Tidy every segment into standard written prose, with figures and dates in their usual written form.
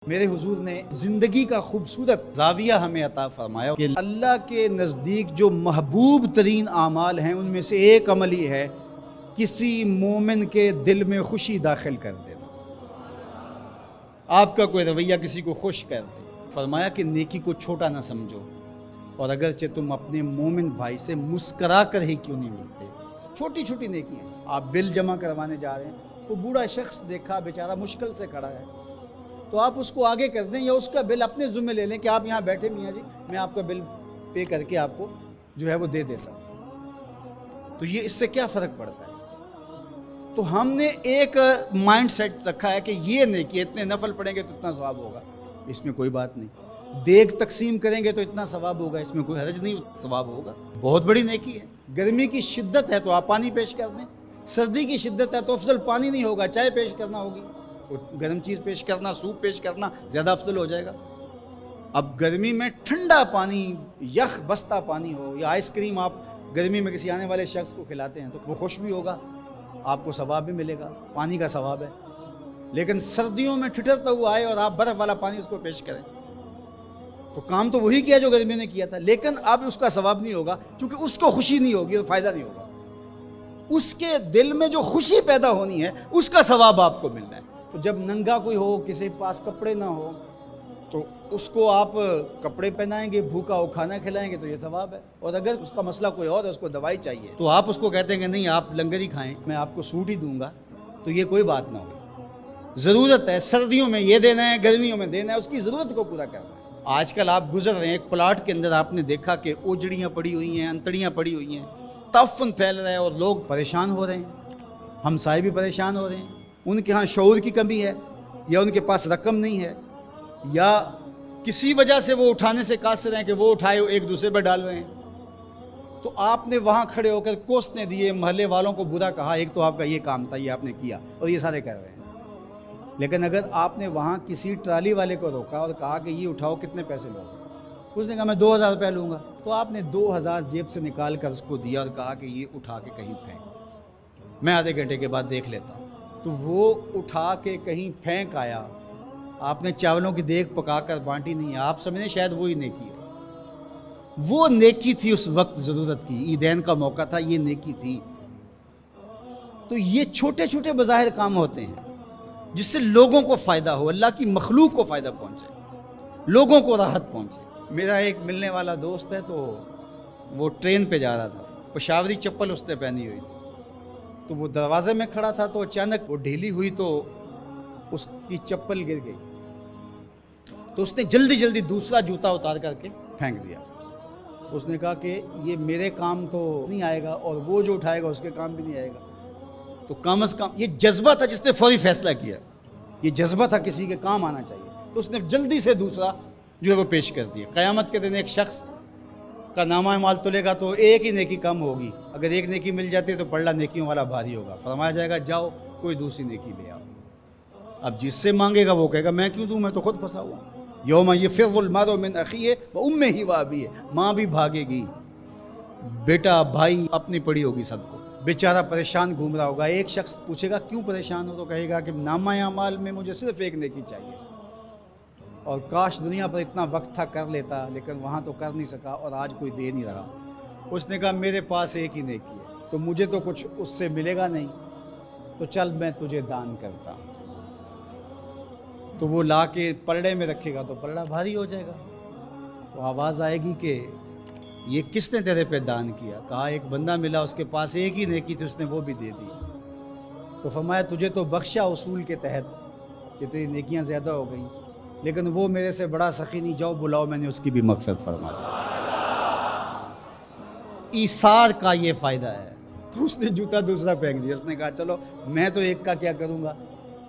میرے حضور نے زندگی کا خوبصورت زاویہ ہمیں عطا فرمایا کہ اللہ کے نزدیک جو محبوب ترین اعمال ہیں ان میں سے ایک عمل ہی ہے کسی مومن کے دل میں خوشی داخل کر دینا۔ آپ کا کوئی رویہ کسی کو خوش کر دے۔ فرمایا کہ نیکی کو چھوٹا نہ سمجھو، اور اگرچہ تم اپنے مومن بھائی سے مسکرا کر ہی کیوں نہیں ملتے، چھوٹی چھوٹی نیکی ہیں۔ آپ بل جمع کروانے جا رہے ہیں، وہ بوڑھا شخص دیکھا بیچارہ مشکل سے کھڑا ہے، تو آپ اس کو آگے کر دیں یا اس کا بل اپنے ذمہ لے لیں کہ آپ یہاں بیٹھے میاں جی، میں آپ کا بل پے کر کے آپ کو جو ہے وہ دے دیتا ہوں۔ تو یہ اس سے کیا فرق پڑتا ہے؟ تو ہم نے ایک مائنڈ سیٹ رکھا ہے کہ یہ نیکی اتنے نفل پڑھیں گے تو اتنا ثواب ہوگا، اس میں کوئی بات نہیں۔ دیگ تقسیم کریں گے تو اتنا ثواب ہوگا، اس میں کوئی حرج نہیں، ثواب ہوگا، بہت بڑی نیکی ہے۔ گرمی کی شدت ہے تو آپ پانی پیش کر دیں، سردی کی شدت ہے تو افضل پانی نہیں ہوگا، چائے پیش کرنا ہوگی، گرم چیز پیش کرنا، سوپ پیش کرنا زیادہ افضل ہو جائے گا۔ اب گرمی میں ٹھنڈا پانی، یخ بستہ پانی ہو یا آئس کریم آپ گرمی میں کسی آنے والے شخص کو کھلاتے ہیں تو وہ خوش بھی ہوگا، آپ کو ثواب بھی ملے گا، پانی کا ثواب ہے۔ لیکن سردیوں میں ٹھٹرتا ہوا آئے اور آپ برف والا پانی اس کو پیش کریں تو کام تو وہی کیا جو گرمیوں نے کیا تھا، لیکن اب اس کا ثواب نہیں ہوگا کیونکہ اس کو خوشی نہیں ہوگی اور فائدہ نہیں ہوگا۔ اس کے دل میں جو خوشی پیدا ہونی ہے اس کا ثواب آپ کو ملنا ہے۔ تو جب ننگا کوئی ہو، کسی کے پاس کپڑے نہ ہو، تو اس کو آپ کپڑے پہنائیں گے، بھوکا ہو کھانا کھلائیں گے تو یہ ثواب ہے۔ اور اگر اس کا مسئلہ کوئی اور ہے، اس کو دوائی چاہیے، تو آپ اس کو کہتے ہیں کہ نہیں آپ لنگر ہی کھائیں، میں آپ کو سوٹ ہی دوں گا، تو یہ کوئی بات نہ ہو۔ ضرورت ہے سردیوں میں یہ دینا ہے، گرمیوں میں دینا ہے، اس کی ضرورت کو پورا کرنا ہے۔ آج کل آپ گزر رہے ہیں ایک پلاٹ کے اندر، آپ نے دیکھا کہ اوجڑیاں پڑی ہوئی ہیں، انتڑیاں پڑی ہوئی ہیں، تعفن پھیل رہا ہے اور لوگ پریشان ہو رہے ہیں، ہمسائے بھی پریشان ہو رہے ہیں۔ ان کے ہاں شعور کی کمی ہے، یا ان کے پاس رقم نہیں ہے، یا کسی وجہ سے وہ اٹھانے سے قاصر ہیں کہ وہ اٹھائے ایک دوسرے پر ڈال رہے ہیں۔ تو آپ نے وہاں کھڑے ہو کر کوسنے دیے، محلے والوں کو برا کہا، ایک تو آپ کا یہ کام تھا، یہ آپ نے کیا اور یہ سارے کر رہے ہیں۔ لیکن اگر آپ نے وہاں کسی ٹرالی والے کو روکا اور کہا کہ یہ اٹھاؤ، کتنے پیسے لوگے؟ اس نے کہا میں 2000 روپے لوں گا، تو آپ نے 2000 جیب سے نکال کر اس کو دیا اور کہا کہ یہ اٹھا کے کہیں پھینک، میں آدھے گھنٹے کے بعد دیکھ لیتا ہوں۔ تو وہ اٹھا کے کہیں پھینک آیا، آپ نے چاولوں کی دیگ پکا کر بانٹی نہیں ہے، آپ سمجھیں شاید وہی نیکی ہے۔ وہ نیکی تھی اس وقت ضرورت کی، عیدین کا موقع تھا، یہ نیکی تھی۔ تو یہ چھوٹے چھوٹے بظاہر کام ہوتے ہیں جس سے لوگوں کو فائدہ ہو، اللہ کی مخلوق کو فائدہ پہنچے، لوگوں کو راحت پہنچے۔ میرا ایک ملنے والا دوست ہے، تو وہ ٹرین پہ جا رہا تھا، پشاوری چپل اس نے پہنی ہوئی تھی، تو وہ دروازے میں کھڑا تھا، تو اچانک وہ ڈھیلی ہوئی تو اس کی چپل گر گئی، تو اس نے جلدی جلدی دوسرا جوتا اتار کر کے پھینک دیا۔ اس نے کہا کہ یہ میرے کام تو نہیں آئے گا اور وہ جو اٹھائے گا اس کے کام بھی نہیں آئے گا۔ تو کم از کم یہ جذبہ تھا جس نے فوری فیصلہ کیا، یہ جذبہ تھا کسی کے کام آنا چاہیے، تو اس نے جلدی سے دوسرا جو ہے وہ پیش کر دیا۔ قیامت کے دن ایک شخص کا نامہ اعمال تلے گا تو ایک ہی نیکی کم ہوگی، اگر ایک نیکی مل جاتی ہے تو پلڑا نیکیوں والا بھاری ہوگا۔ فرمایا جائے گا جاؤ کوئی دوسری نیکی لے آؤ۔ اب جس سے مانگے گا وہ کہے گا میں کیوں دوں، میں تو خود پھنسا ہوا ہوں۔ یوم یفر المرء من اخیہ وامہ وابیہ، ماں بھی بھاگے گی، بیٹا بھائی اپنی پڑی ہوگی سب کو، بیچارہ پریشان گھوم رہا ہوگا۔ ایک شخص پوچھے گا کیوں پریشان ہو، تو کہے گا کہ نامہ اعمال میں مجھے صرف ایک نیکی چاہیے، اور کاش دنیا پر اتنا وقت تھا کر لیتا، لیکن وہاں تو کر نہیں سکا اور آج کوئی دے نہیں رہا۔ اس نے کہا میرے پاس ایک ہی نیکی ہے، تو مجھے تو کچھ اس سے ملے گا نہیں، تو چل میں تجھے دان کرتا ہوں۔ تو وہ لا کے پلڑے میں رکھے گا تو پلڑا بھاری ہو جائے گا، تو آواز آئے گی کہ یہ کس نے تیرے پہ دان کیا؟ کہا ایک بندہ ملا، اس کے پاس ایک ہی نیکی تھی، اس نے وہ بھی دے دی۔ تو فرمایا تجھے تو بخشا اصول کے تحت کہ تیری نیکیاں زیادہ ہو گئیں، لیکن وہ میرے سے بڑا سخی نہیں، جاؤ بلاؤ، میں نے اس کی بھی مغفرت فرما دی۔ ایثار کا یہ فائدہ ہے۔ تو اس نے جوتا دوسرا پھینک دیا، اس نے کہا چلو میں تو ایک کا کیا کروں گا،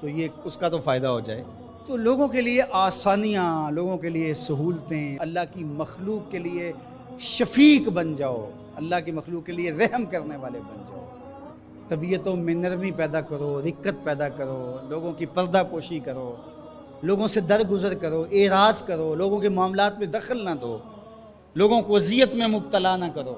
تو یہ اس کا تو فائدہ ہو جائے۔ تو لوگوں کے لیے آسانیاں، لوگوں کے لیے سہولتیں، اللہ کی مخلوق کے لیے شفیق بن جاؤ، اللہ کی مخلوق کے لیے رحم کرنے والے بن جاؤ، طبیعتوں میں نرمی پیدا کرو، رقت پیدا کرو، لوگوں کی پردہ پوشی کرو، لوگوں سے درگزر کرو، اعراض کرو، لوگوں کے معاملات میں دخل نہ دو، لوگوں کو اذیت میں مبتلا نہ کرو۔